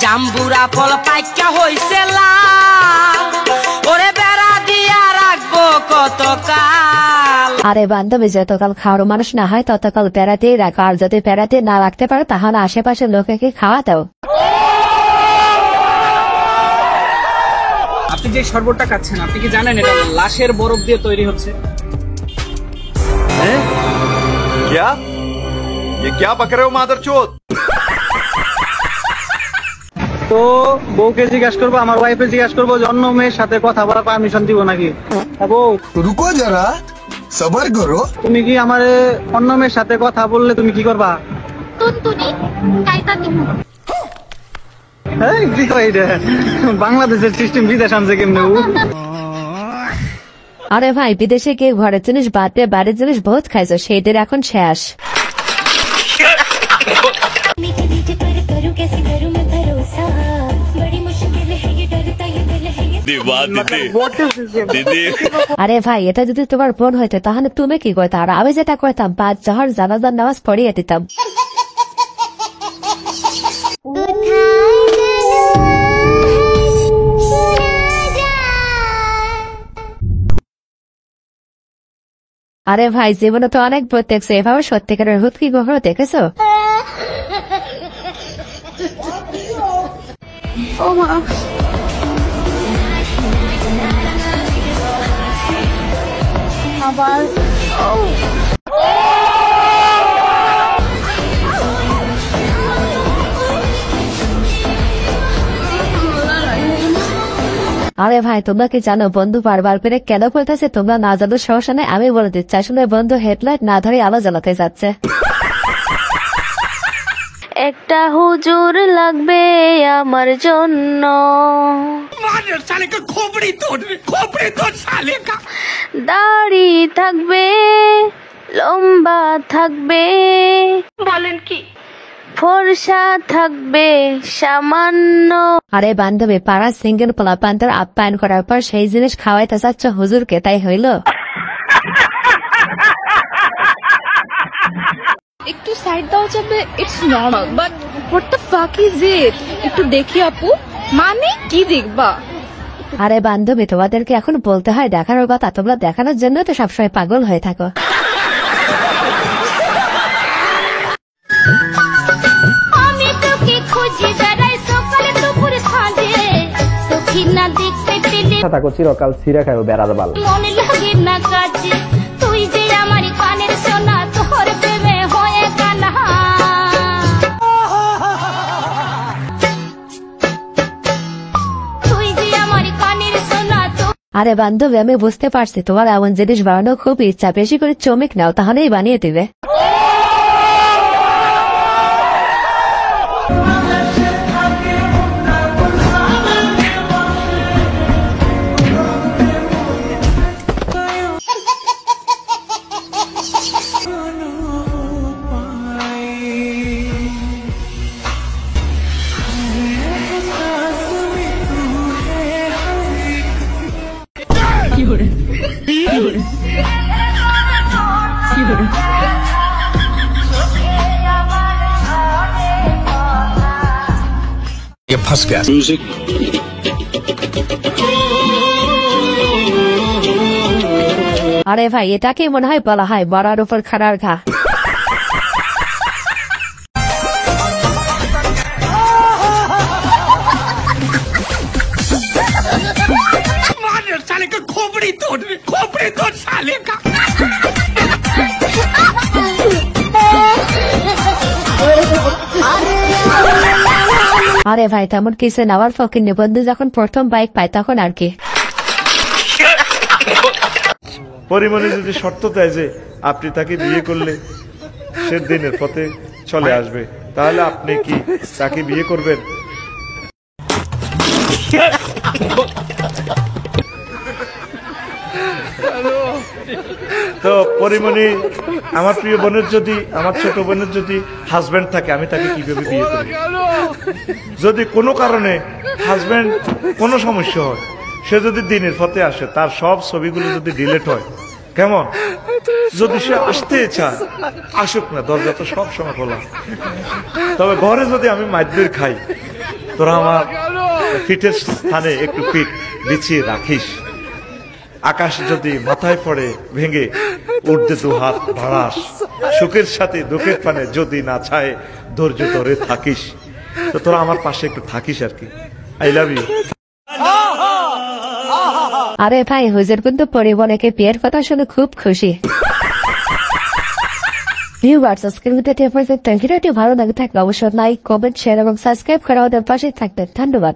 জাম্বুরা ফল পাইকা হইছে লাল, ওরে বেড়া দিয়া রাখবো কতকাল। আরে বান্ধবী, যতকাল খাওয়ার মানুষ না হয় ততকাল পেড়াতেই রাখো, আর যদি পেড়াতে না রাখতে পারো তাহলে আশেপাশের লোককে খাওয়া দাও। আপনি যে শরবতটা খাচ্ছেন, আপনি কি জানেন এটা লাশের বরফ দিয়ে তৈরি হচ্ছে? क्या? ये क्या बक रहे हो मादरचोद? তো বউকে জিজ্ঞাসা করবো, আমার ওয়াইফে জিজ্ঞাসা করবো যে অন্য মেয়ের সাথে কথা বলার পারমিশন দিব নাকি। বউ, रुको जरा, सबर करो। তুমি কি আমার অন্য মেয়ের সাথে কথা বললে তুমি কি করবা? এই, কি কয় এটা? বাংলাদেশের সিস্টেম বিদেশ আনছে কেমনে? আরে ভাই, বিদেশে গিয়ে ঘরের জিনিস বাদ দিয়ে বাড়ির জিনিস বহুত খাইছো, সেইদের এখন শেষ। আরে ভাই, এটা যদি তোমার বোন হইতো তাহলে তুমি কি কইতা, আর আমি যেটা কইতাম 5 জোহর জানাজার নামাজ পড়িয়ে দিতাম। আরে ভাই, জীবনে তো অনেক ভূত দেখছো, এভাবে সত্যিকারের ভূত কি কখনো দেখেছো? আরে ভাই, তোমরা কি জানো বন্ধু বারবার করে কেন বলতেছে? তোমরা না জানো সমস্যা নেই, আমি বলে দিচ্ছি। আসলে বন্ধু হেডলাইট না ধরে আলো জ্বালাতে যাচ্ছে। একটা হুজুর লাগবে আমার জন্য, দাড়ি থাকবে, লম্বা থাকবে, বলেন কি, ফর্সা থাকবে সামান্য। আরে বান্ধবী, পাড়া সিঙ্গেল পোলাপান্তার আপ্যায়ন করার পর সেই জিনিস খাওয়াইতে চাচ্ছ হুজুরকে, তাই হইল? একটু সাইড দেওয়া যাবে? It's normal, but what the fuck is it? একটু দেখি আপু, মানে কি দেখবা? আরে বান্ধবী, তোমাদেরকে এখন বলতে হয় দেখানোর কথা, তোমরা দেখানোর জন্য তো সবসময় পাগল হয়ে থাকো। থাকো চিরকাল ছিঁড়ে খাইও বেড়ার বাল। মনে লাগে না কাছে, তুই যে আমার কানের সোনা, তোর প্রেমে হয়ে কানা। তুই যে আমার কানের সোনা। আরে বান্ধবী, আমি বুঝতে পারছি তোমার এমন জিনিস বানানো খুব ইচ্ছা, বেশি করে চমক নাও, তাহলেই বানিয়ে দিবে। ये फंस गया। म्यूजिक। আরে ভাই, এটাকে মনে হয় বলা হয় বড়ার উপর খাড়ার ঘা। আরে ভাই, তেমন কিছু নেওয়ার ফকির বন্ধু যখন প্রথম বাইক পায় তখন আর কি। পরিমণি যদি শর্ত দেয় যে আপনি তাকে বিয়ে করলে সে দিনের পথে চলে আসবে, তাহলে আপনি কি তাকে বিয়ে করবেন? তো পরিমণি, আমার প্রিয় বোনের যদি, আমার ছোট বোনের যদি হাজবেন্ড থাকে, আমি তাকে কিভাবে বিয়ে করি? যদি কোনো কারণে হাজবেন্ড কোনো সমস্যা হয়, সে যদি দিনের পথে আসে, তার সব ছবিগুলো যদি ডিলিট হয়, কেমন? যদি সে আসতে চায় আসুক না, দরজা তো সব সময় খোলা। তবে ঘরে যদি আমি মাইর খাই, তোরা আমার ফিটের স্থানে একটু ফিট বিছিয়ে রাখিস। আকাশ যদি মাথায় পড়ে ভেঙে উর্ধে দু হাত বাড়াস, সুখের সাথে দুঃখের পানে যদি না ছায় ধৈর্য ধরে থাকিস। তো তোরা আমার পাশে একটু থাকিস আর কি। I love you. আরে ভাই হুজুর কিন্তু পরিবনেকে বিয়ের কথা শুনে খুব খুশি। ভিউয়ার্স, আজকের ভিডিওটি আপনাদের ভালো লাগে থাকলে অবশ্যই লাইক, কমেন্ট, শেয়ার এবং সাবস্ক্রাইব করা ওদের পাশে থাকবেন। ধন্যবাদ।